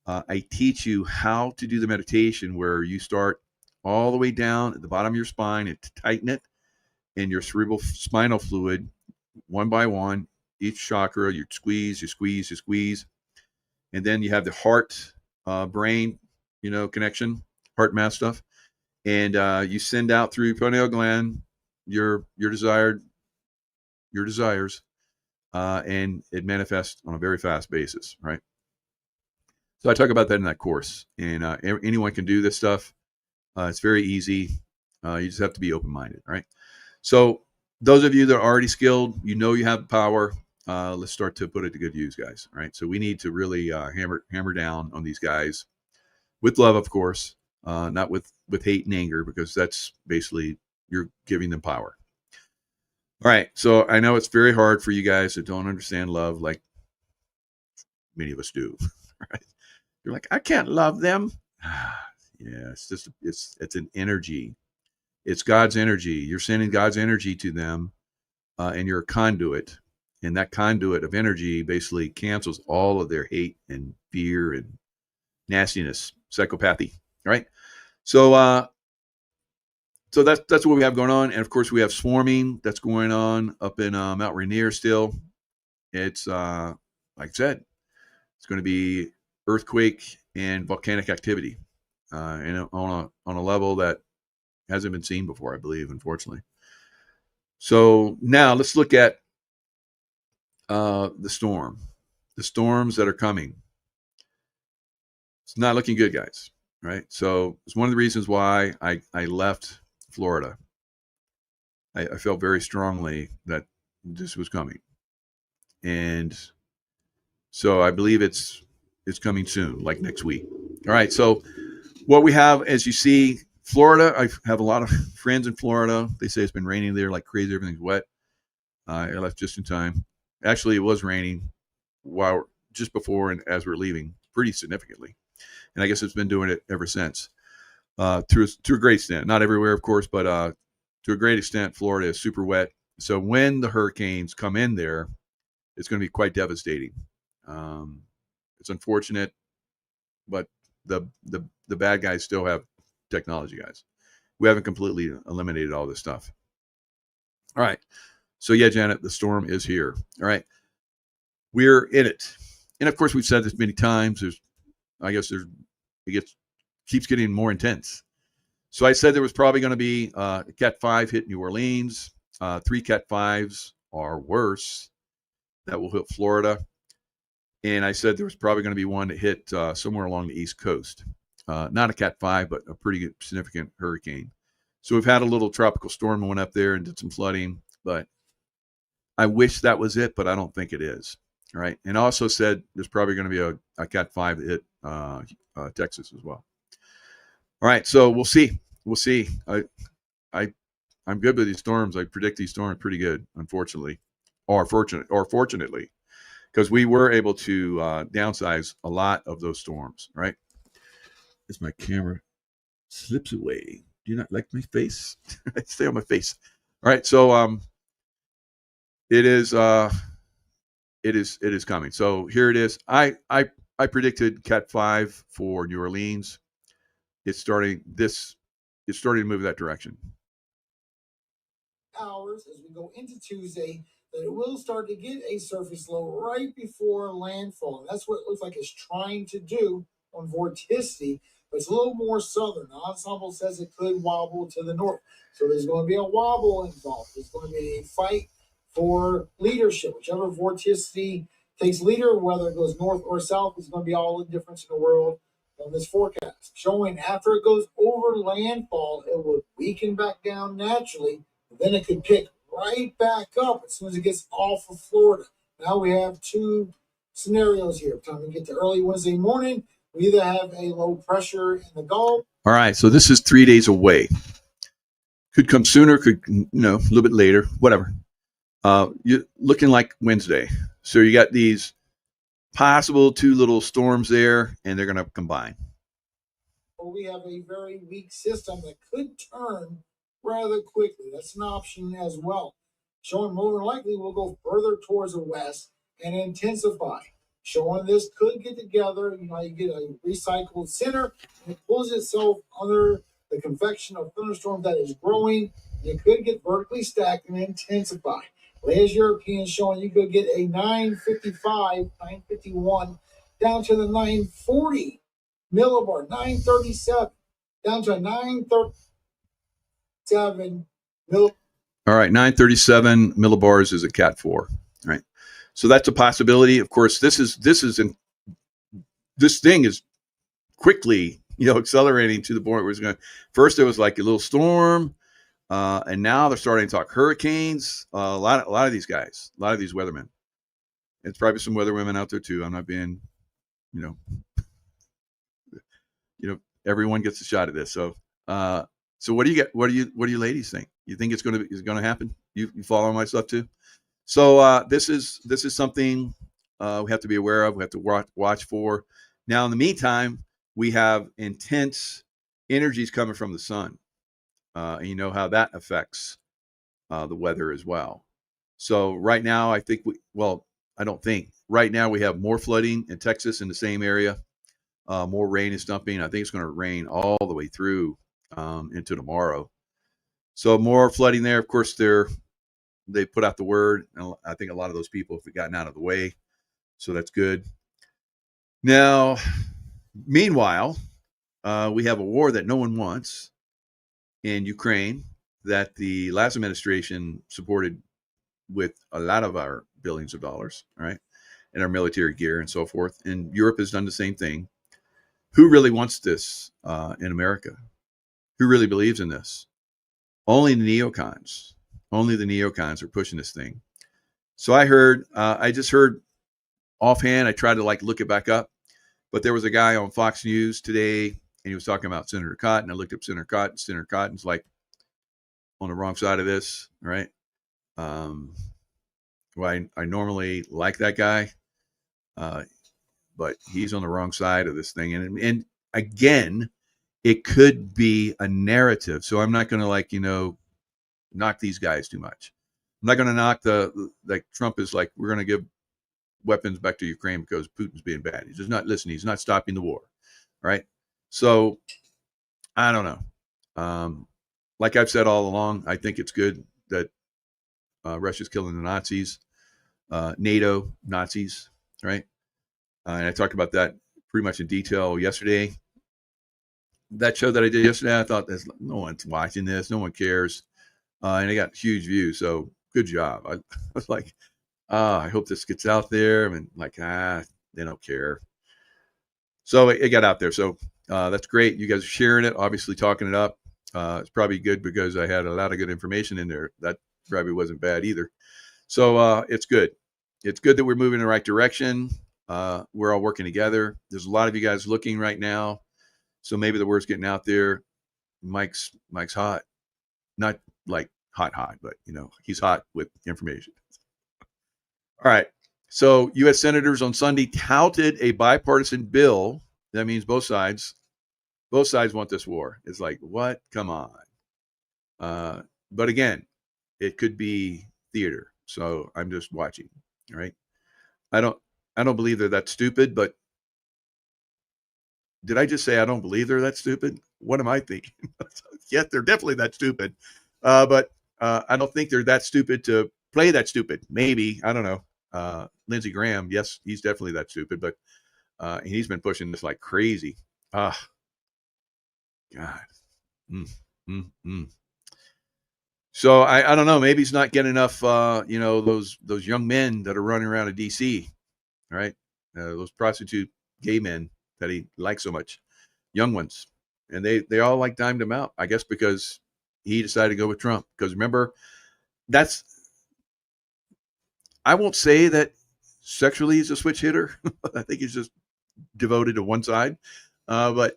I teach you how to do the meditation where you start all the way down at the bottom of your spine and tighten it, and your cerebral spinal fluid, one by one, each chakra, you squeeze. And then you have the heart, brain, connection, heart math stuff. And you send out through pineal gland your desires, and it manifests on a very fast basis, right? So I talk about that in that course, and anyone can do this stuff. It's very easy. You just have to be open-minded, right? So those of you that are already skilled, you have power. Let's start to put it to good use, guys. Right? So we need to really hammer down on these guys with love, of course, not with hate and anger, because that's basically you're giving them power. All right. So I know it's very hard for you guys that don't understand love, like many of us do. Right? You're like, I can't love them. Yeah, it's an energy. It's God's energy. You're sending God's energy to them, and you're a conduit. And that conduit of energy basically cancels all of their hate and fear and nastiness, psychopathy. Right? So, so that's what we have going on. And of course, we have swarming that's going on up in Mount Rainier still. It's like I said, it's going to be earthquake and volcanic activity, and on a level that hasn't been seen before, I believe, unfortunately. So now let's look at the storms that are coming. It's not looking good, guys. Right? So it's one of the reasons why I left Florida. I felt very strongly that this was coming, and so I believe it's coming soon, like next week. All right. So what we have, as you see, Florida. I have a lot of friends in Florida. They say it's been raining there like crazy. Everything's wet. I left just in time. Actually, it was raining just before and as we're leaving, pretty significantly. And I guess it's been doing it ever since. To a great extent, not everywhere, of course, but to a great extent, Florida is super wet. So when the hurricanes come in there, it's going to be quite devastating. It's unfortunate, but the bad guys still have technology, guys. We haven't completely eliminated all this stuff. All right. So yeah, Janet, the storm is here. All right. We're in it. And of course, we've said this many times. It keeps getting more intense. So I said there was probably going to be a Cat 5 hit New Orleans. 3 Cat 5s are worse. That will hit Florida. And I said there was probably going to be one that hit somewhere along the East Coast. Not a Cat 5, but a pretty good, significant hurricane. So we've had a little tropical storm that went up there and did some flooding, but I wish that was it, but I don't think it is. All right. And also said there's probably going to be a Cat 5 that hit Texas as well. All right. So we'll see. We'll see. I'm good with these storms. I predict these storms pretty good, unfortunately, or fortunately, because we were able to downsize a lot of those storms, right? As my camera slips away. Do you not like my face? Stay on my face. All right. So it is coming. So here it is. I predicted Cat 5 for New Orleans. It's starting to move that direction. Hours as we go into Tuesday, that it will start to get a surface low right before landfall. And that's what it looks like it's trying to do on vorticity, but it's a little more southern. The ensemble says it could wobble to the north. So there's going to be a wobble involved. There's going to be a fight for leadership. Whichever vorticity takes leader, whether it goes north or south, is going to be all the difference in the world on this forecast. Showing after it goes over landfall, it will weaken back down naturally. Then it could pick right back up as soon as it gets off of Florida. Now we have two scenarios here. By the time we get to early Wednesday morning, we either have a low pressure in the Gulf. All right, so this is 3 days away. Could come sooner, could, a little bit later, whatever. You're looking like Wednesday. So you got these possible two little storms there, and they're going to combine. Well, we have a very weak system that could turn rather quickly. That's an option as well. Showing more than likely will go further towards the west and intensify. Showing this could get together. You get a recycled center, and it pulls itself under the convection of thunderstorm that is growing. And it could get vertically stacked and intensify. Last European showing you could get a 955, 951, down to the 940 millibar, 937, down to a 930. All right, 937 millibars is a Cat 4. All right, so that's a possibility. Of course, this thing is quickly accelerating to the point where it's going. First, it was like a little storm, and now they're starting to talk hurricanes. A lot of these guys, a lot of these weathermen. It's probably some weather women out there too. I'm not being, everyone gets a shot at this. So. So what do you get? What do you ladies think? You think it's going to happen? You follow my stuff too? So this is something we have to be aware of. We have to watch for. Now, in the meantime, we have intense energies coming from the sun, and you know how that affects the weather as well. So right now, I don't think. Right now, we have more flooding in Texas in the same area. More rain is dumping. I think it's going to rain all the way through into tomorrow. So more flooding there. Of course, they put out the word. And I think a lot of those people have gotten out of the way. So that's good. Now, meanwhile, we have a war that no one wants in Ukraine that the last administration supported with a lot of our billions of dollars, all right, and our military gear and so forth. And Europe has done the same thing. Who really wants this in America? Who really believes in this? Only the neocons. Only the neocons are pushing this thing. So I just heard offhand, I tried to look it back up, but there was a guy on Fox News today, and he was talking about Senator Cotton. I looked up Senator Cotton. Senator Cotton's on the wrong side of this, right? Well, I normally like that guy, but he's on the wrong side of this thing. And again, it could be a narrative. So I'm not going to knock these guys too much. I'm not going to knock Trump is we're going to give weapons back to Ukraine because Putin's being bad. He's just not listening. He's not stopping the war. Right. So I don't know. Like I've said all along, I think it's good that Russia's killing the Nazis, NATO Nazis. Right. And I talked about that pretty much in detail yesterday. That show that I did yesterday, I thought no one's watching this, no one cares, and it got huge views. So good job. I was like, I hope this gets out there. I mean, They don't care. So it got out there. So that's great. You guys are sharing it, obviously talking it up. It's probably good because I had a lot of good information in there. That probably wasn't bad either. So it's good. It's good that we're moving in the right direction. We're all working together. There's a lot of you guys looking right now. So maybe the word's getting out there. Mike's hot. Not like hot, but he's hot with information. All right. So U.S. senators on Sunday touted a bipartisan bill. That means both sides want this war. It's like, what? Come on. But again, it could be theater. So I'm just watching. All right. I don't believe they're that stupid, but did I just say I don't believe they're that stupid? What am I thinking? Yes, they're definitely that stupid. But I don't think they're that stupid to play that stupid. Maybe, I don't know. Lindsey Graham, yes, he's definitely that stupid, but he's been pushing this like crazy. God. So I don't know. Maybe he's not getting enough, those young men that are running around in D.C., right? Those prostitute gay men that he likes so much, young ones. And they all like dimed him out, I guess, because he decided to go with Trump. Because remember, I won't say that sexually he's a switch hitter. I think he's just devoted to one side. And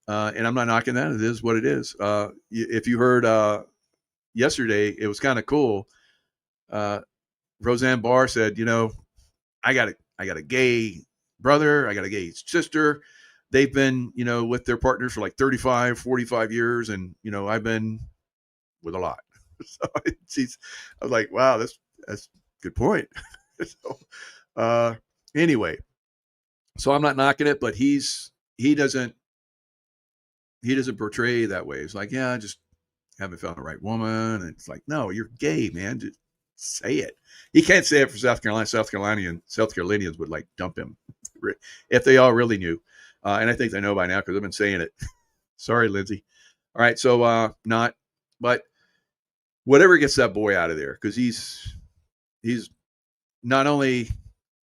I'm not knocking that. It is what it is. If you heard yesterday, it was kind of cool. Roseanne Barr said, I got a gay brother. I got a gay sister. They've been, with their partners for like 35, 45 years. And, I've been with a lot. So I was like, wow, that's a good point. So, anyway, so I'm not knocking it, but he doesn't portray that way. It's like, yeah, I just haven't found the right woman. And it's like, no, you're gay, man. Just say it. He can't say it for South Carolina. South Carolinians would like dump him if they all really knew. And I think they know by now because I've been saying it. Sorry, Lindsay. All right. So but whatever gets that boy out of there, because he's not only,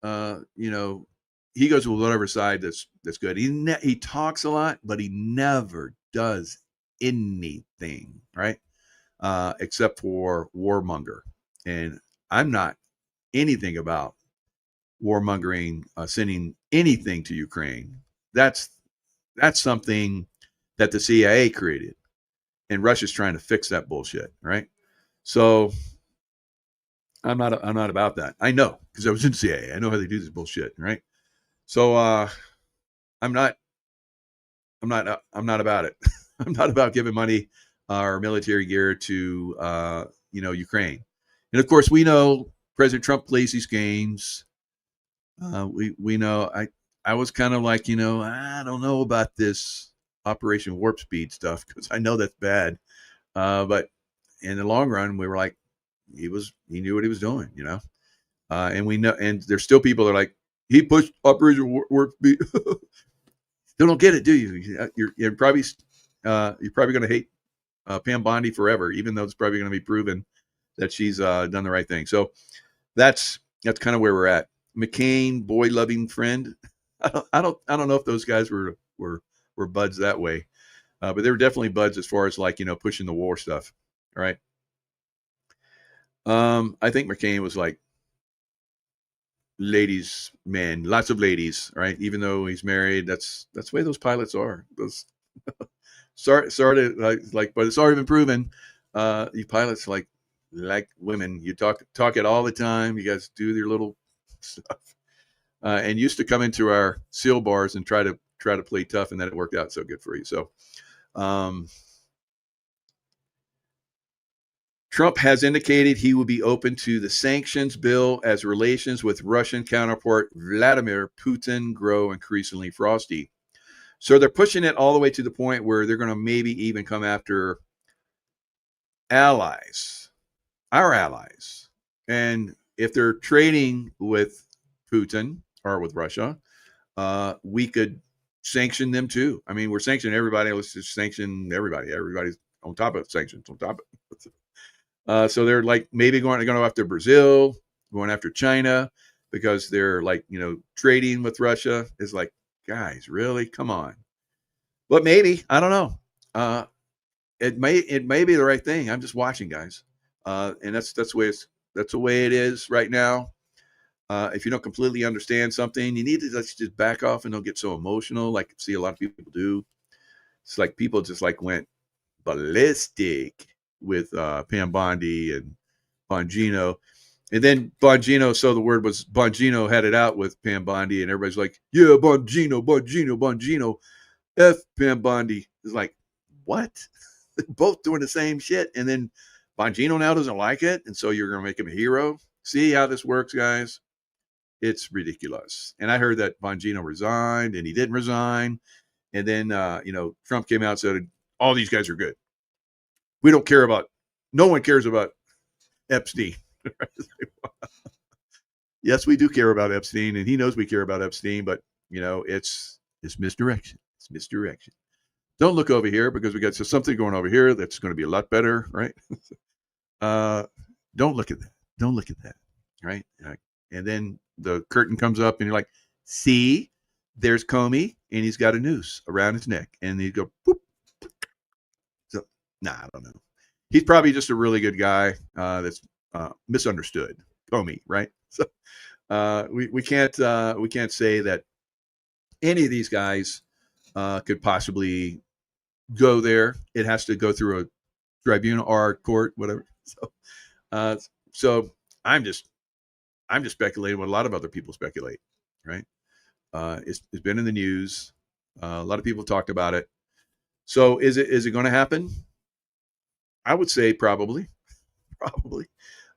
he goes with whatever side that's good. He talks a lot, but he never does anything, right? Except for warmonger. And I'm not anything about warmongering, sending anything to Ukraine. That's something that the CIA created, and Russia's trying to fix that bullshit, right? So I'm not about that. I know because I was in CIA. I know how they do this bullshit, right? So I'm not about it. I'm not about giving money or military gear to Ukraine. And of course, we know President Trump plays these games. We know. I was kind of like, I don't know about this Operation Warp Speed stuff because I know that's bad. But in the long run, we were like, he knew what he was doing, and we know, and there's still people that are like, he pushed Operation Warp Speed. They don't get it, do you? You're probably going to hate Pam Bondi forever, even though it's probably going to be proven that she's done the right thing. So that's kind of where we're at. McCain, boy loving friend. I don't know if those guys were buds that way, but they were definitely buds as far as like pushing the war stuff. All right. I think McCain was like ladies man, lots of ladies, right? Even though he's married, that's the way those pilots are. Those sorry to like, but it's already been proven. You pilots like women. You talk it all the time. You guys do your little stuff, and used to come into our SEAL bars and try to play tough, and then it worked out so good for you. So, Trump has indicated he will be open to the sanctions bill as relations with Russian counterpart Vladimir Putin grow increasingly frosty. So they're pushing it all the way to the point where they're going to maybe even come after allies, our allies. And if they're trading with Putin or with Russia, we could sanction them too. I mean, we're sanctioning everybody. Let's just sanction everybody. Everybody's on top of sanctions, on top of it. So they're like maybe going after Brazil, going after China. because they're like, trading with Russia. Is like, guys, really? Come on. But maybe, I don't know. It may be the right thing. I'm just watching, guys. And that's the way it is right now. If you don't completely understand something, you need to just back off and don't get so emotional. Like, see, a lot of people do. It's like people just like went ballistic with Pam Bondi and Bongino. And then Bongino, so the word was Bongino had it out with Pam Bondi, and everybody's like, yeah, Bongino. F Pam Bondi. It's like, what? They're both doing the same shit. And then Bongino now doesn't like it. And so you're going to make him a hero. See how this works, guys? It's ridiculous. And I heard that Bongino resigned, and he didn't resign. And then, Trump came out and said, all these guys are good. We don't care about, no one cares about Epstein. Yes, we do care about Epstein, and he knows we care about Epstein, but, it's misdirection. It's misdirection. Don't look over here because we got something going over here that's going to be a lot better, right? Don't look at that. Don't look at that, right? And then the curtain comes up, and you're like, see, there's Comey, and he's got a noose around his neck, and you go, boop. So, I don't know. He's probably just a really good guy that's misunderstood, Comey, right? So we can't say that any of these guys could possibly go there. It has to go through a tribunal or a court, whatever. So I'm just speculating what a lot of other people speculate, right? It's been in the news. A lot of people talked about it. So is it going to happen? I would say probably.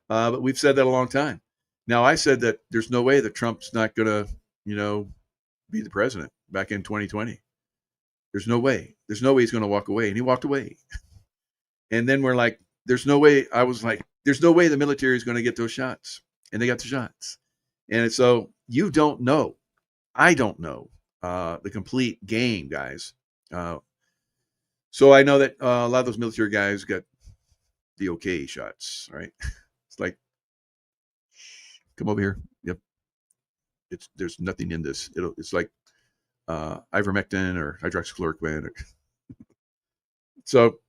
But we've said that a long time. Now, I said that there's no way that Trump's not going to, be the president back in 2020. There's no way. There's no way he's going to walk away. And he walked away. And then we're like, there's no way. I was like, there's no way the military is going to get those shots. And they got the shots. And so you don't know. I don't know the complete game, guys. So I know that a lot of those military guys got the okay shots, right? It's like, come over here. Yep. There's nothing in this. It's like ivermectin or hydroxychloroquine. So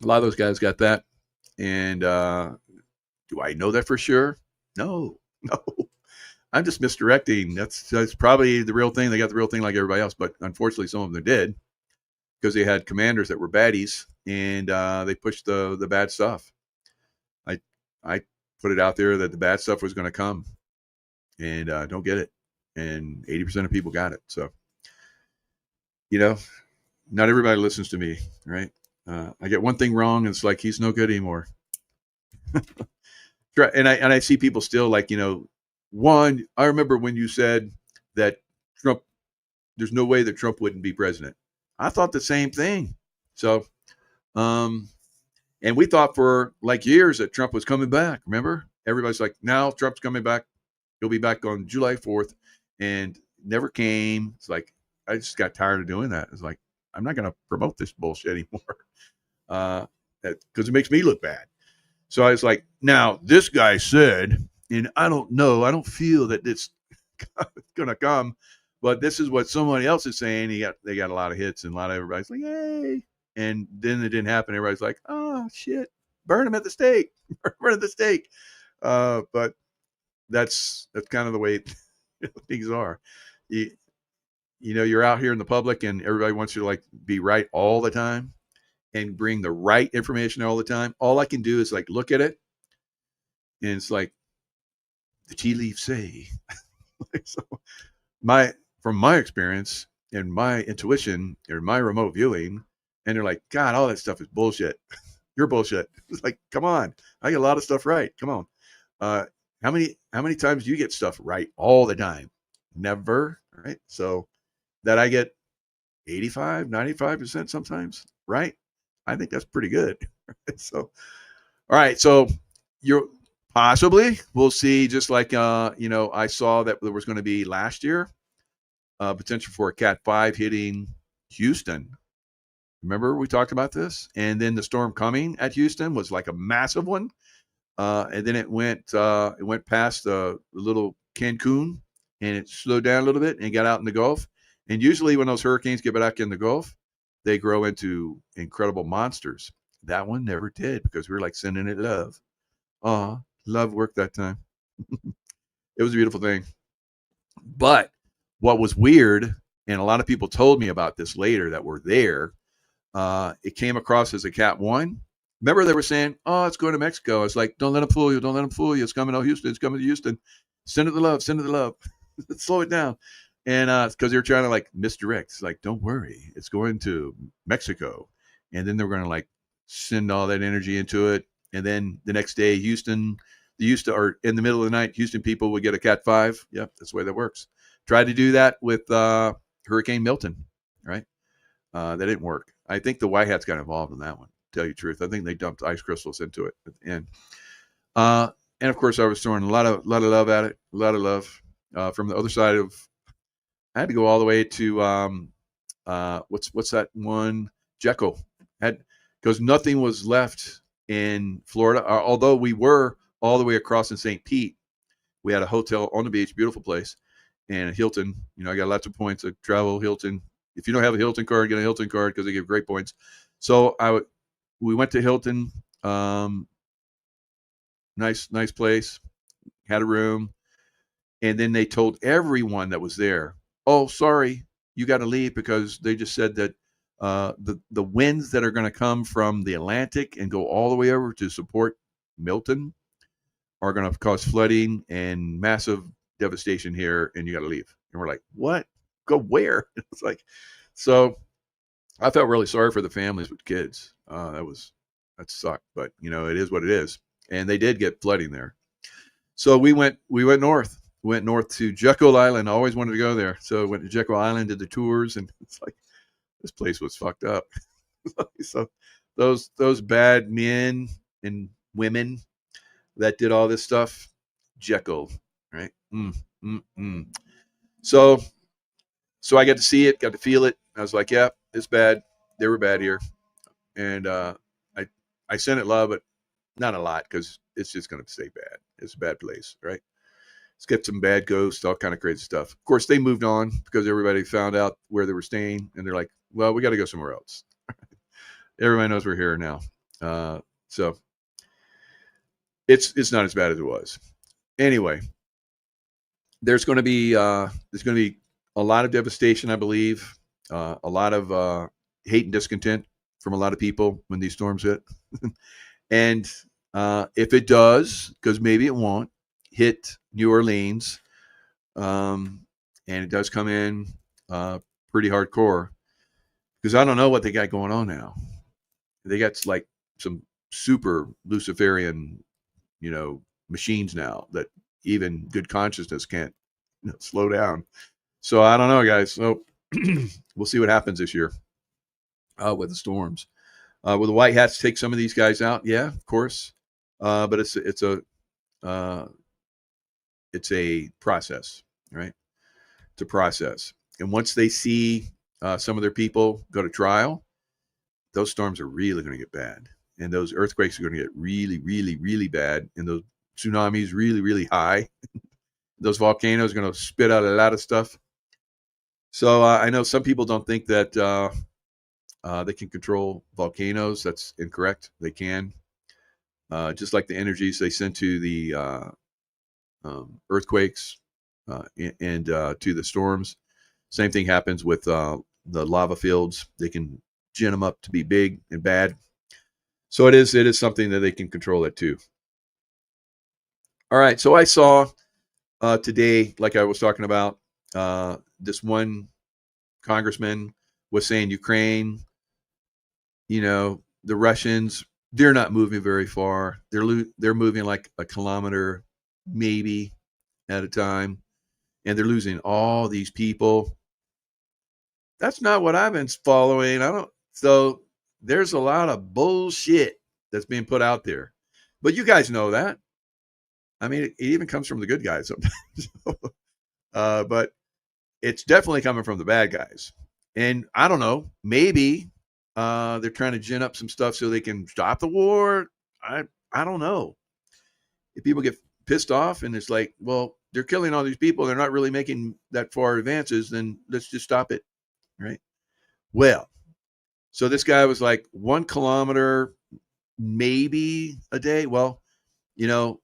a lot of those guys got that. And do I know that for sure? No. I'm just misdirecting. That's probably the real thing. They got the real thing like everybody else, but unfortunately some of them did because they had commanders that were baddies, and they pushed the bad stuff. I put it out there that the bad stuff was going to come, and don't get it. And 80% of people got it. So, not everybody listens to me, right? I get one thing wrong, and it's like, he's no good anymore. And I see people still like, one, I remember when you said that Trump, there's no way that Trump wouldn't be president. I thought the same thing. So, and we thought for like years that Trump was coming back. Remember? Everybody's like, now Trump's coming back. He'll be back on July 4th, and never came. It's like, I just got tired of doing that. It's like, I'm not going to promote this bullshit anymore because it makes me look bad. So I was like, now this guy said, and I don't know, I don't feel that it's going to come, but this is what somebody else is saying. They got a lot of hits, and a lot of everybody's like, hey. And then it didn't happen. Everybody's like, oh shit, burn him at the stake, burn at the stake. But that's kind of the way things are. You're out here in the public, and everybody wants you to like be right all the time and bring the right information all the time. All I can do is like look at it, and it's like the tea leaves say. So from my experience and my intuition or my remote viewing, and they're like, God, all that stuff is bullshit. You're bullshit. It's like, come on, I get a lot of stuff right. Come on. How many times do you get stuff right all the time? Never, right? So that I get 85, 95% sometimes, right? I think that's pretty good. So, all right. So you're possibly, we'll see, just like, I saw that there was going to be last year, potential for a Cat 5 hitting Houston. Remember we talked about this? And then the storm coming at Houston was like a massive one. And then it went past the little Cancun, and it slowed down a little bit and got out in the Gulf. And usually when those hurricanes get back in the Gulf, they grow into incredible monsters. That one never did because we were like sending it love. Love worked that time. It was a beautiful thing. But what was weird, and a lot of people told me about this later that were there, it came across as a Cat 1. Remember they were saying, oh, it's going to Mexico. It's like, don't let them fool you. Don't let them fool you. It's coming to Houston. It's coming to Houston. Send it the love. Send it the love. Slow it down. And because they were trying to like misdirect. It's like, don't worry. It's going to Mexico. And then they were going to like send all that energy into it. And then the next day, Houston, or in the middle of the night, Houston people would get a Cat 5. Yep, that's the way that works. Tried to do that with Hurricane Milton, right? That didn't work. I think the White Hats got involved in that one, to tell you the truth. I think they dumped ice crystals into it at the end. And of course, I was throwing a lot of love at it, a lot of love from the other side of. I had to go all the way to what's that one? Jaco. Because nothing was left in Florida. Although we were all the way across in St. Pete, we had a hotel on the beach, beautiful place, and a Hilton. I got lots of points to travel Hilton. If you don't have a Hilton card, get a Hilton card because they give great points. So we went to Hilton. Nice place. Had a room, and then they told everyone that was there, "Oh, sorry, you got to leave because they just said that the winds that are going to come from the Atlantic and go all the way over to support Milton are going to cause flooding and massive devastation here, and you got to leave." And we're like, "What? Go where?" It's like, so I felt really sorry for the families with kids. That sucked, but it is what it is. And they did get flooding there. So we went north. We went north to Jekyll Island. I always wanted to go there. So I went to Jekyll Island, did the tours, and it's like, this place was fucked up. So those bad men and women that did all this stuff, Jekyll, right? So I got to see it, got to feel it. I was like, yeah, it's bad. They were bad here. And I sent it love, but not a lot because it's just going to stay bad. It's a bad place, right? It's got some bad ghosts, all kind of crazy stuff. Of course, they moved on because everybody found out where they were staying, and they're like, well, we got to go somewhere else. Everybody knows we're here now. So it's not as bad as it was. Anyway, there's going to be a lot of devastation, I believe, a lot of hate and discontent from a lot of people when these storms hit. And if it does, because maybe it won't, hit New Orleans, and it does come in pretty hardcore, because I don't know what they got going on now. They got like some super Luciferian, machines now that even good consciousness can't slow down. So I don't know, guys. So we'll see what happens this year with the storms. Will the White Hats take some of these guys out? Yeah, of course. But it's a process, right? It's a process. And once they see some of their people go to trial, those storms are really going to get bad. And those earthquakes are going to get really, really, really bad. And those tsunamis really, really high. Those volcanoes are going to spit out a lot of stuff. So I know some people don't think that they can control volcanoes. That's incorrect. They can. Just like the energies they send to the earthquakes and to the storms. Same thing happens with the lava fields. They can gin them up to be big and bad. So it is something that they can control it too. All right. So I saw today, like I was talking about, this one congressman was saying Ukraine, the Russians, they're not moving very far. They're moving like a kilometer, maybe, at a time, and they're losing all these people. That's not what I've been following. So there's a lot of bullshit that's being put out there, but you guys know that. I mean, it even comes from the good guys sometimes, but it's definitely coming from the bad guys. And I don't know, maybe they're trying to gin up some stuff so they can stop the war. I don't know. If people get pissed off and it's like, well, they're killing all these people. They're not really making that far advances. Then let's just stop it, right? Well, so this guy was like 1 kilometer, maybe a day. Well, you know,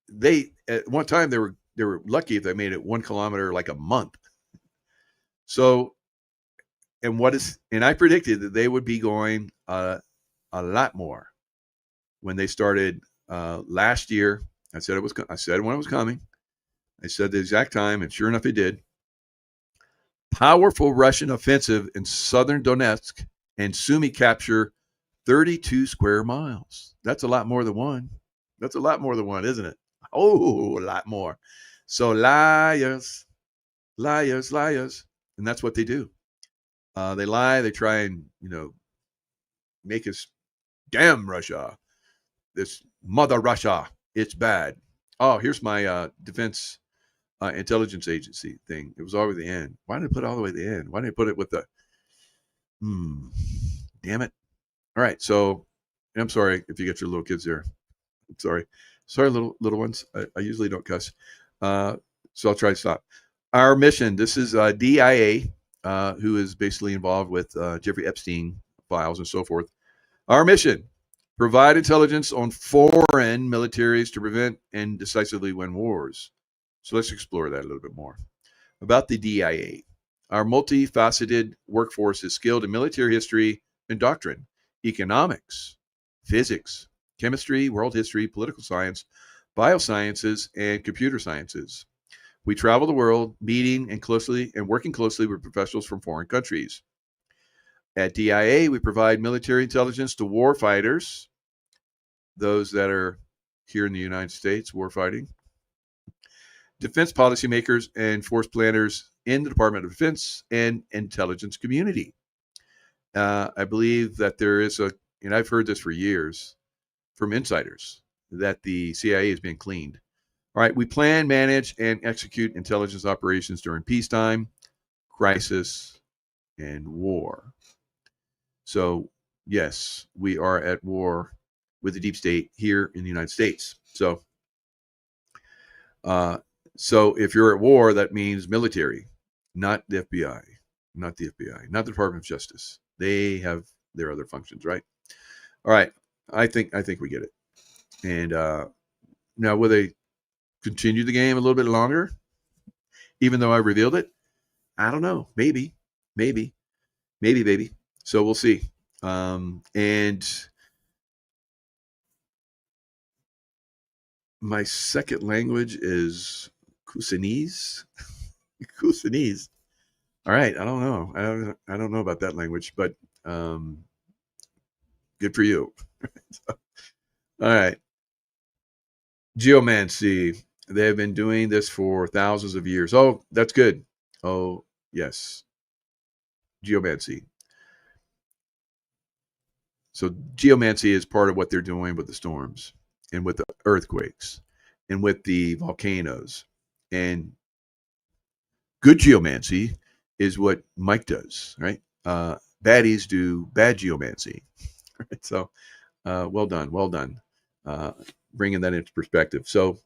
they at one time they were lucky if they made it 1 kilometer like a month. So, and I predicted that they would be going a lot more when they started last year. I said when it was coming. I said the exact time, and sure enough, it did. Powerful Russian offensive in southern Donetsk and Sumy capture 32 square miles. That's a lot more than one. That's a lot more than one, isn't it? Oh, a lot more. So liars, liars, liars. And that's what they do. They lie. They try and, make us, damn Russia, this mother Russia, it's bad. Oh, here's my defense intelligence agency thing. It was all the way at the end. Why did I put it all the way at the end? Why didn't I put it with the, damn it. All right. So I'm sorry if you get your little kids there. I'm sorry. Sorry, little ones. I usually don't cuss. So I'll try to stop. Our mission, this is DIA, who is basically involved with Jeffrey Epstein files and so forth. Our mission, provide intelligence on foreign militaries to prevent and decisively win wars. So let's explore that a little bit more. About the DIA, our multifaceted workforce is skilled in military history and doctrine, economics, physics, chemistry, world history, political science, biosciences, and computer sciences. We travel the world, meeting and working closely with professionals from foreign countries. At DIA, we provide military intelligence to war fighters, those that are here in the United States, war fighting, defense policymakers, and force planners in the Department of Defense and intelligence community. I believe that there is and I've heard this for years from insiders, that the CIA is being cleaned. All right, we plan, manage, and execute intelligence operations during peacetime, crisis, and war. So, yes, we are at war with the deep state here in the United States. So if you're at war, that means military, not the FBI, not the Department of Justice. They have their other functions, right? All right, I think we get it. And now, will they continue the game a little bit longer, even though I revealed it? I don't know. Maybe. So we'll see. And my second language is Kusanese. Kusanese. All right. I don't know. I don't know about that language, but good for you. All right. Geomancy. They have been doing this for thousands of years. Oh, that's good. Oh, yes. Geomancy. So geomancy is part of what they're doing with the storms and with the earthquakes and with the volcanoes. And good geomancy is what Mike does, right? Baddies do bad geomancy. Right? So well done. Bringing that into perspective. So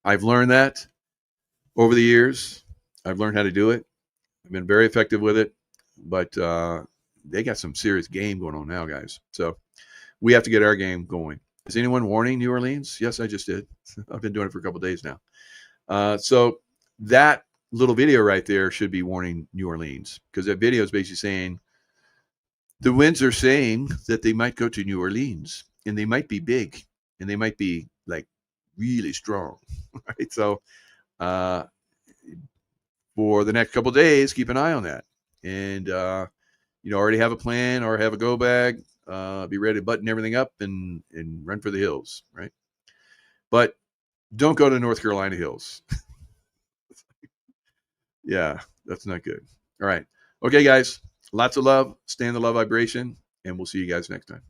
I've learned that over the years. I've learned how to do it. I've been very effective with it, but they got some serious game going on now, guys. So we have to get our game going. Is anyone warning New Orleans? Yes, I just did. I've been doing it for a couple of days now. So that little video right there should be warning New Orleans, because that video is basically saying the winds are saying that they might go to New Orleans, and they might be big, and they might be like really strong. Right? So for the next couple of days, keep an eye on that. And already have a plan or have a go bag, be ready to button everything up and run for the hills, right? But don't go to North Carolina hills. Yeah, that's not good. All right. Okay, guys, lots of love. Stay in the love vibration, and we'll see you guys next time.